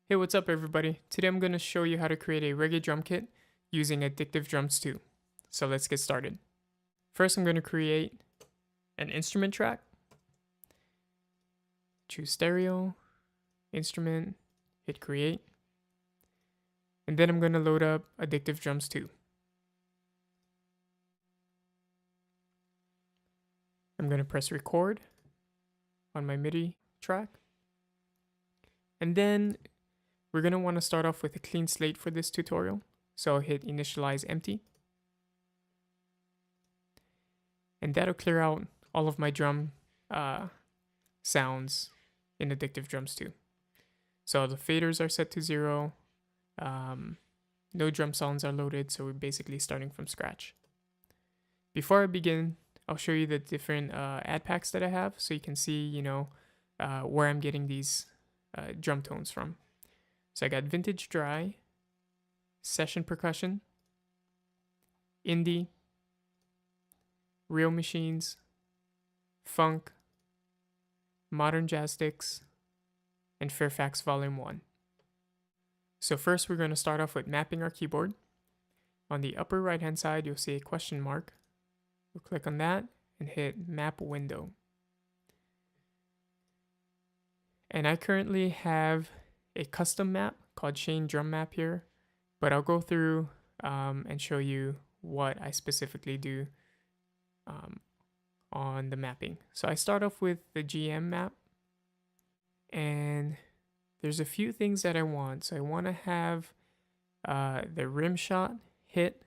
Hey, what's up everybody? Today I'm going to show you how to create a reggae drum kit using Addictive Drums 2. So let's get started. First I'm going to create an instrument track. Choose stereo, instrument, hit create. And then I'm going to load up Addictive Drums 2. I'm going to press record on my MIDI track. And then we're going to want to start off with a clean slate for this tutorial. So I'll hit initialize empty. And that'll clear out all of my drum sounds in Addictive Drums 2. So the faders are set to 0. No drum sounds are loaded, so we're basically starting from scratch. Before I begin, I'll show you the different add packs that I have so you can see, where I'm getting these drum tones from. So I got Vintage Dry, Session Percussion, Indie, Real Machines, Funk, Modern Jazz Sticks, and Fairfax Volume 1. So first we're going to start off with mapping our keyboard. On the upper right hand side you'll see a question mark. We'll click on that and hit Map Window. And I currently have a custom map called Shane Drum Map here, but I'll go through and show you what I specifically do on the mapping. So I start off with the GM map, and there's a few things that I want. So I want to have the rimshot hit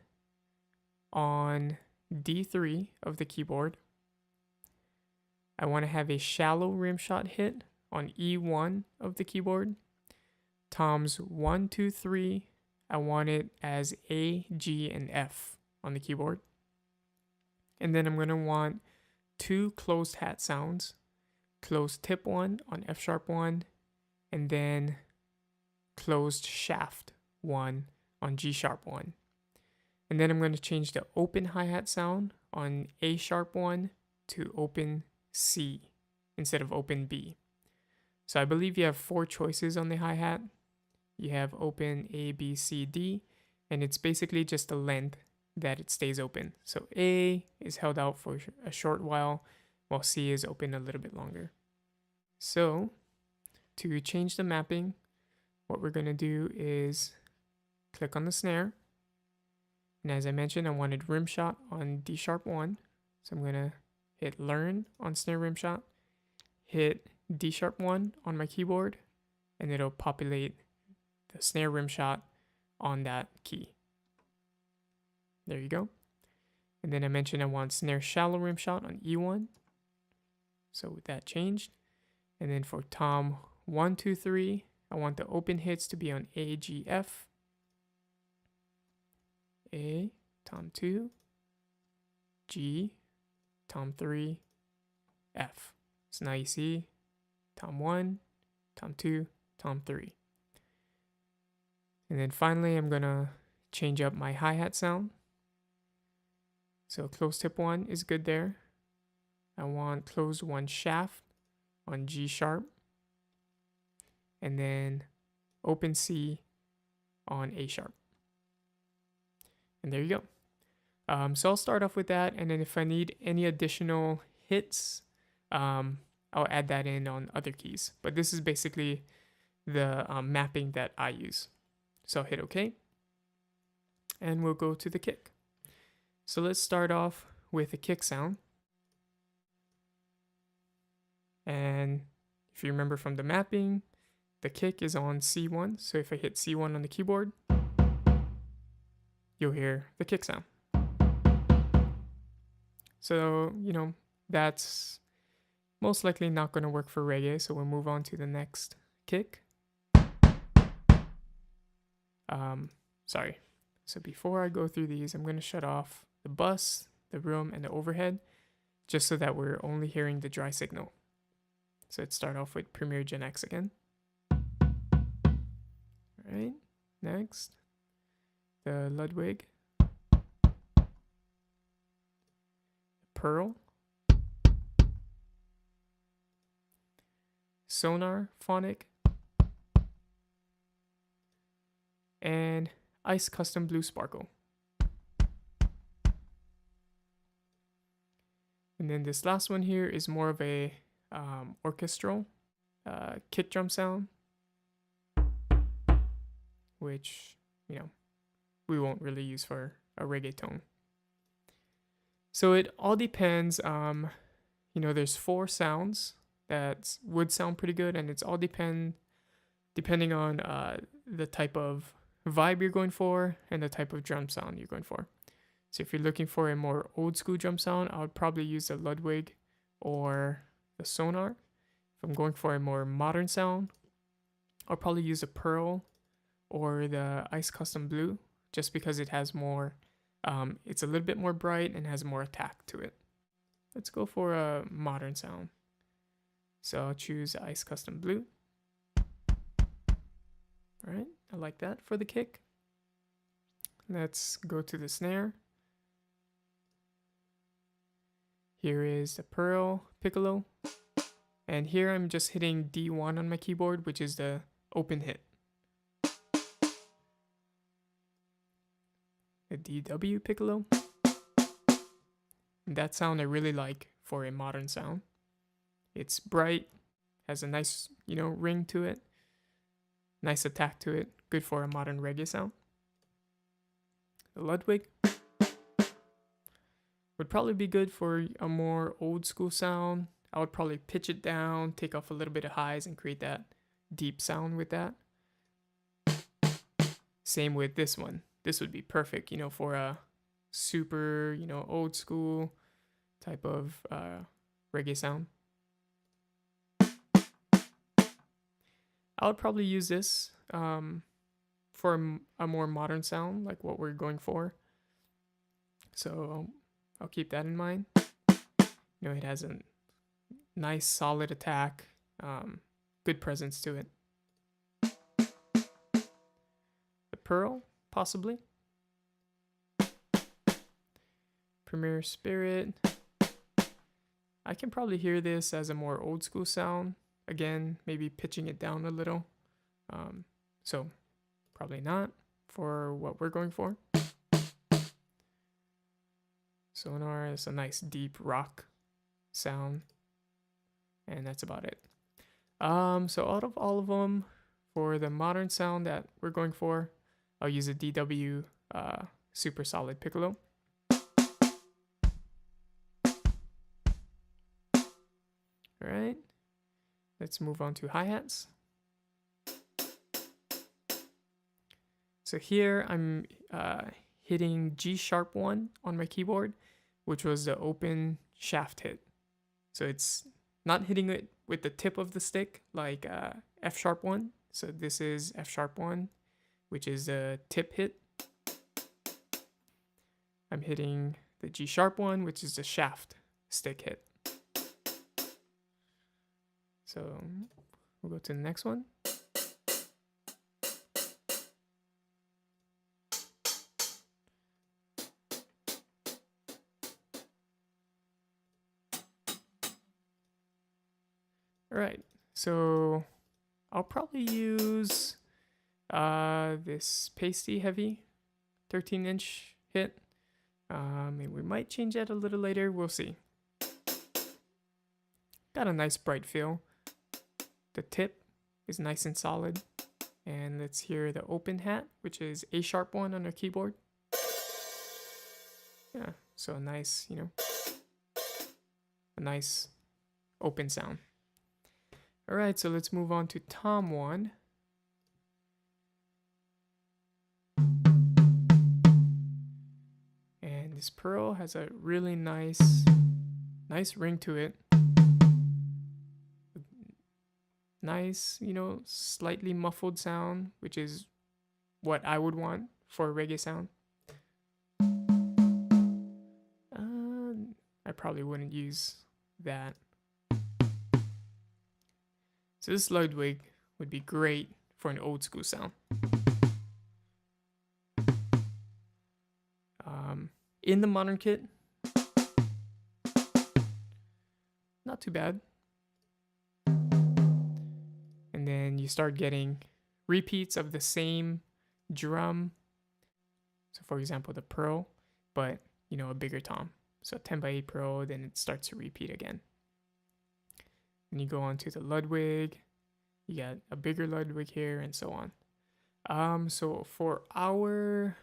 on D3 of the keyboard. I want to have a shallow rimshot hit on E1 of the keyboard. Toms 1, 2, 3, I want it as A, G, and F on the keyboard. And then I'm going to want 2 closed hat sounds, closed tip 1 on F sharp 1, and then closed shaft 1 on G sharp 1. And then I'm going to change the open hi-hat sound on A sharp 1 to open C instead of open B. So I believe you have 4 choices on the hi-hat. You have open A, B, C, D, and it's basically just the length that it stays open. So A is held out for a short while C is open a little bit longer. So to change the mapping, what we're going to do is click on the snare. And as I mentioned, I wanted rimshot on D sharp 1. So I'm going to hit learn on snare rimshot, hit D sharp 1 on my keyboard, and it'll populate the snare rimshot on that key. There you go. And then I mentioned I want snare shallow rimshot on E1. So with that changed. And then for tom 1, 2, 3, I want the open hits to be on A, G, F. A, tom 2, G, tom 3, F. So now you see tom 1, tom 2, tom 3. And then finally, I'm going to change up my hi-hat sound. So closed tip 1 is good there. I want closed 1 shaft on G sharp. And then open C on A sharp. And there you go. So I'll start off with that. And then if I need any additional hits, I'll add that in on other keys. But this is basically the mapping that I use. So I'll hit OK. And we'll go to the kick. So let's start off with a kick sound. And if you remember from the mapping, the kick is on C1. So if I hit C1 on the keyboard, you'll hear the kick sound. So, that's most likely not going to work for reggae. So we'll move on to the next kick. Sorry. So before I go through these, I'm going to shut off the bus, the room, and the overhead, just so that we're only hearing the dry signal. So let's start off with Premier Gen X again. All right, next, the Ludwig, Pearl, Sonar Phonic, and Ice Custom Blue Sparkle. And then this last one here is more of a orchestral kick drum sound, which, you know, we won't really use for a reggaeton. So it all depends. You know, there's 4 sounds that would sound pretty good, and it's all depending on the type of vibe you're going for and the type of drum sound you're going for. So if you're looking for a more old school drum sound, I would probably use the Ludwig or the Sonar. If I'm going for a more modern sound, I'll probably use the Pearl or the Ice Custom Blue, just because it has more, it's a little bit more bright and has more attack to it. Let's go for a modern sound. So I'll choose Ice Custom Blue. All right, I like that for the kick. Let's go to the snare. Here is the Pearl Piccolo. And here I'm just hitting D1 on my keyboard, which is the open hit. A DW Piccolo. And that sound I really like for a modern sound. It's bright, has a nice, you know, ring to it, nice attack to it, good for a modern reggae sound. The Ludwig would probably be good for a more old school sound. I would probably pitch it down, take off a little bit of highs, and create that deep sound with that. Same with this one. This would be perfect, you know, for a super, you know, old school type of reggae sound. I would probably use this for a more modern sound, like what we're going for. So I'll keep that in mind. You know, it has a nice solid attack, good presence to it. The Pearl, possibly. Premier Spirit. I can probably hear this as a more old school sound. Again, maybe pitching it down a little. So probably not for what we're going for. Sonar is a nice deep rock sound. And that's about it. So out of all of them, for the modern sound that we're going for, I'll use a DW Super Solid Piccolo. All right, let's move on to hi-hats. So here I'm hitting G#1 on my keyboard, which was the open shaft hit. So it's not hitting it with the tip of the stick like F#1. So this is F#1, which is a tip hit. I'm hitting the G#1, which is the shaft stick hit. So we'll go to the next one. All right, so I'll probably use this pasty heavy 13-inch hit. And we might change that a little later. We'll see. Got a nice bright feel. The tip is nice and solid. And let's hear the open hat, which is A#1 on our keyboard. Yeah, so a nice, you know, a nice open sound. All right, so let's move on to Tom 1. And this Pearl has a really nice ring to it. Nice, you know, slightly muffled sound, which is what I would want for a reggae sound. I probably wouldn't use that. So this Ludwig would be great for an old school sound. In the modern kit, not too bad. And then you start getting repeats of the same drum. So for example, the pearl, but you know, a bigger tom. So 10x8 pearl, then it starts to repeat again. And you go on to the Ludwig, you got a bigger Ludwig here, and so on. So for our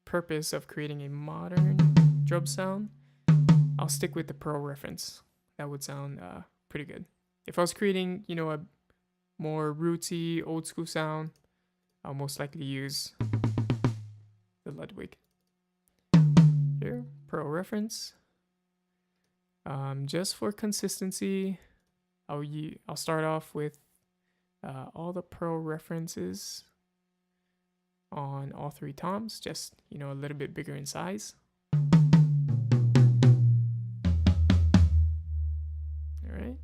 purpose of creating a modern drum sound, I'll stick with the pearl reference. That would sound pretty good. If I was creating, you know, a more rootsy, old school sound, I'll most likely use the Ludwig. Here, pearl reference. Just for consistency, I'll start off with all the pearl references on all three toms, just, you know, a little bit bigger in size. All right.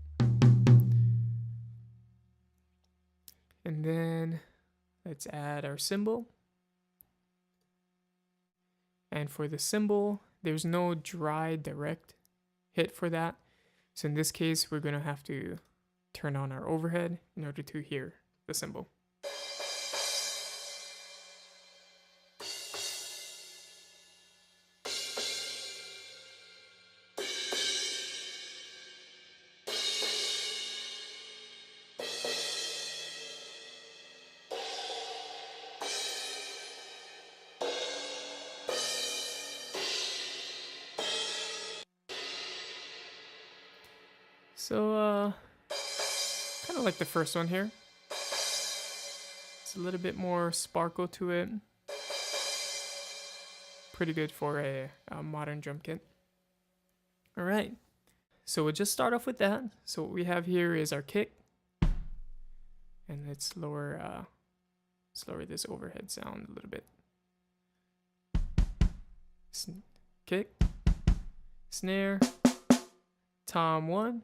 And then let's add our cymbal. And for the cymbal, there's no dry direct hit for that. So in this case, we're going to have to turn on our overhead in order to hear the cymbal. So, kind of like the first one here. It's a little bit more sparkle to it. Pretty good for a modern drum kit. All right. So we'll just start off with that. So what we have here is our kick. And let's lower this overhead sound a little bit. Kick, snare, tom 1,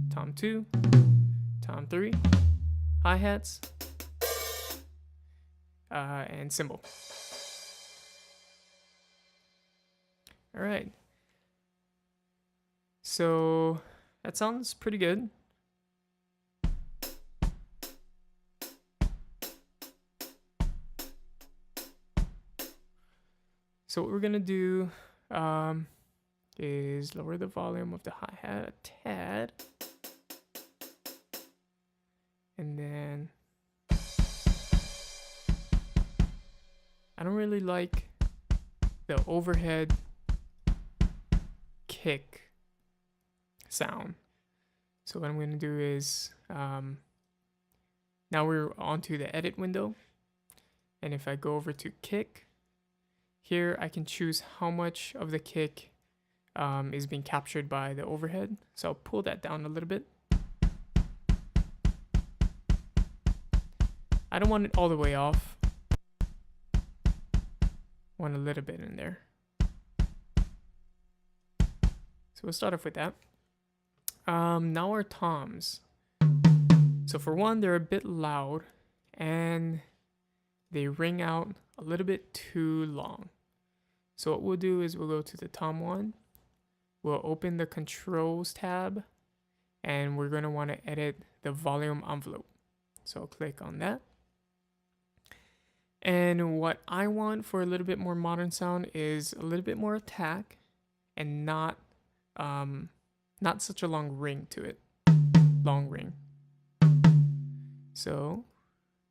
tom 2, tom 3, hi-hats, and cymbal. All right. So that sounds pretty good. So what we're gonna do is lower the volume of the hi-hat a tad. And then I don't really like the overhead kick sound. So what I'm going to do is now we're onto the edit window. And if I go over to kick, here I can choose how much of the kick is being captured by the overhead. So I'll pull that down a little bit. I don't want it all the way off. I want a little bit in there. So we'll start off with that. Now our toms. So for one, they're a bit loud and they ring out a little bit too long. So what we'll do is we'll go to the tom 1. We'll open the controls tab and we're going to want to edit the volume envelope. So I'll click on that. And what I want for a little bit more modern sound is a little bit more attack and not such a long ring to it. Long ring. So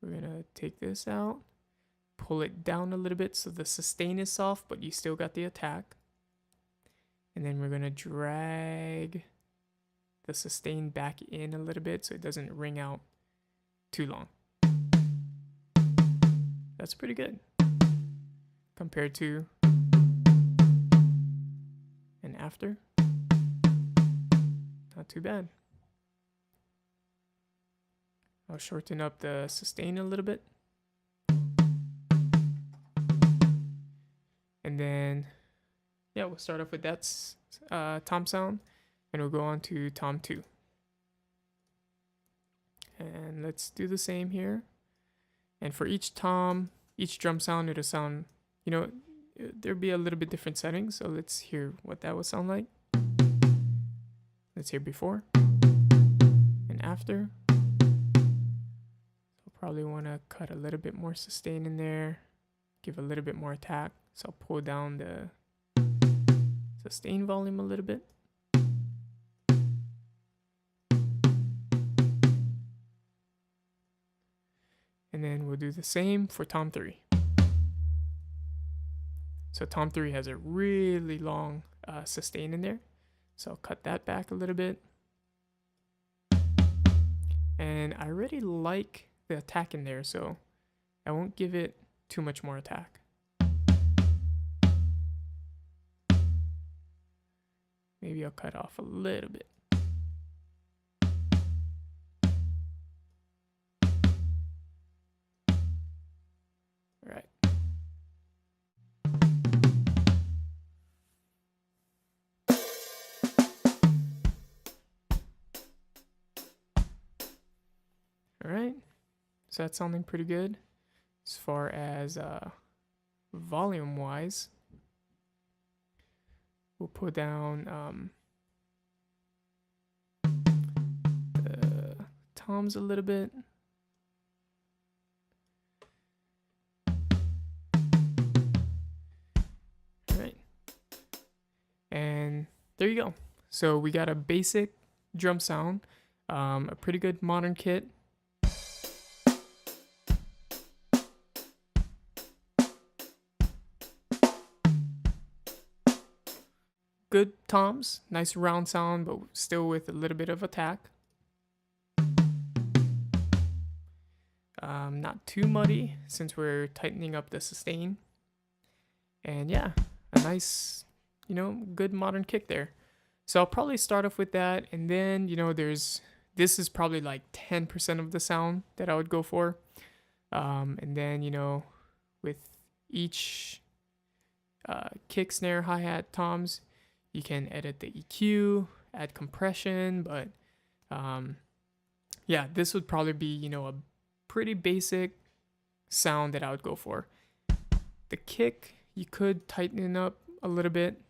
we're gonna take this out, pull it down a little bit so the sustain is soft, but you still got the attack. And then we're gonna drag the sustain back in a little bit so it doesn't ring out too long. That's pretty good compared to and after. Not too bad. I'll shorten up the sustain a little bit. And then, yeah, we'll start off with that tom sound and we'll go on to tom 2. And let's do the same here. And for each tom, each drum sound, it'll sound, you know, there'll be a little bit different settings. So let's hear what that would sound like. Let's hear before and after. I'll Probably want to cut a little bit more sustain in there, give a little bit more attack. So I'll pull down the sustain volume a little bit. And then we'll do the same for Tom 3. So Tom 3 has a really long sustain in there. So I'll cut that back a little bit. And I already like the attack in there, so I won't give it too much more attack. Maybe I'll cut off a little bit. All right. All right. So that's sounding pretty good as far as volume wise. We'll put down the toms a little bit. All right. And there you go. So we got a basic drum sound, a pretty good modern kit. Good toms, nice round sound, but still with a little bit of attack. Not too muddy since we're tightening up the sustain. And yeah, a nice, good modern kick there. So I'll probably start off with that, and then, this is probably like 10% of the sound that I would go for. And then, with each kick, snare, hi-hat, toms, you can edit the EQ, add compression, but yeah, this would probably be, a pretty basic sound that I would go for. The kick, you could tighten it up a little bit,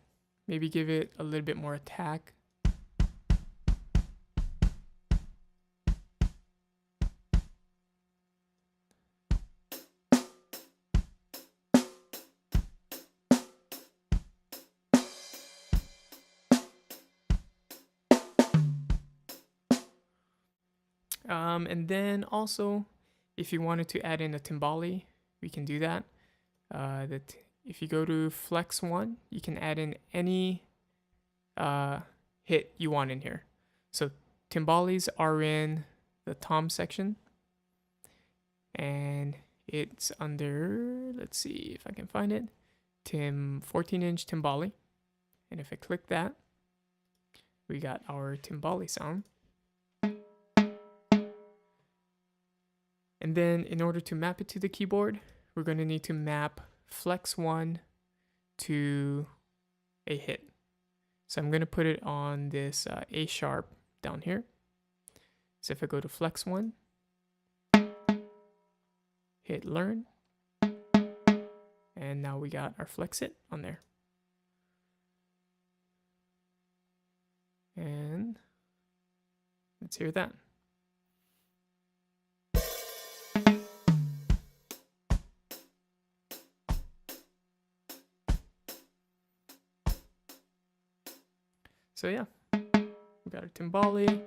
maybe give it a little bit more attack. And then also, if you wanted to add in a timbali, we can do that. If you go to Flex 1, you can add in any hit you want in here. So timbalis are in the tom section, and it's under, let's see if I can find it, 14-inch timbali. And if I click that, we got our timbali sound. And then in order to map it to the keyboard, we're going to need to map Flex 1 to a hit. So I'm going to put it on this A sharp down here. So if I go to Flex 1, hit learn, and now we got our flex hit on there. And let's hear that. So yeah, we got our timbali,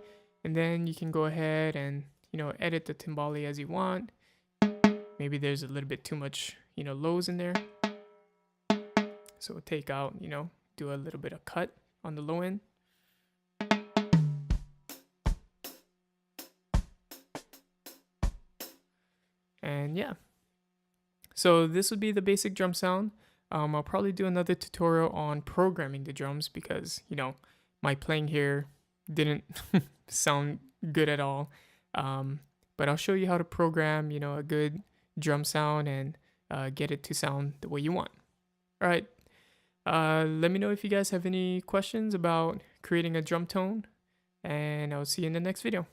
and then you can go ahead and, edit the timbali as you want. Maybe there's a little bit too much, lows in there. So we'll take out, do a little bit of cut on the low end. And yeah, so this would be the basic drum sound. I'll probably do another tutorial on programming the drums because, my playing here didn't sound good at all. But I'll show you how to program, a good drum sound and get it to sound the way you want. All right. Let me know if you guys have any questions about creating a drum tone, and I'll see you in the next video.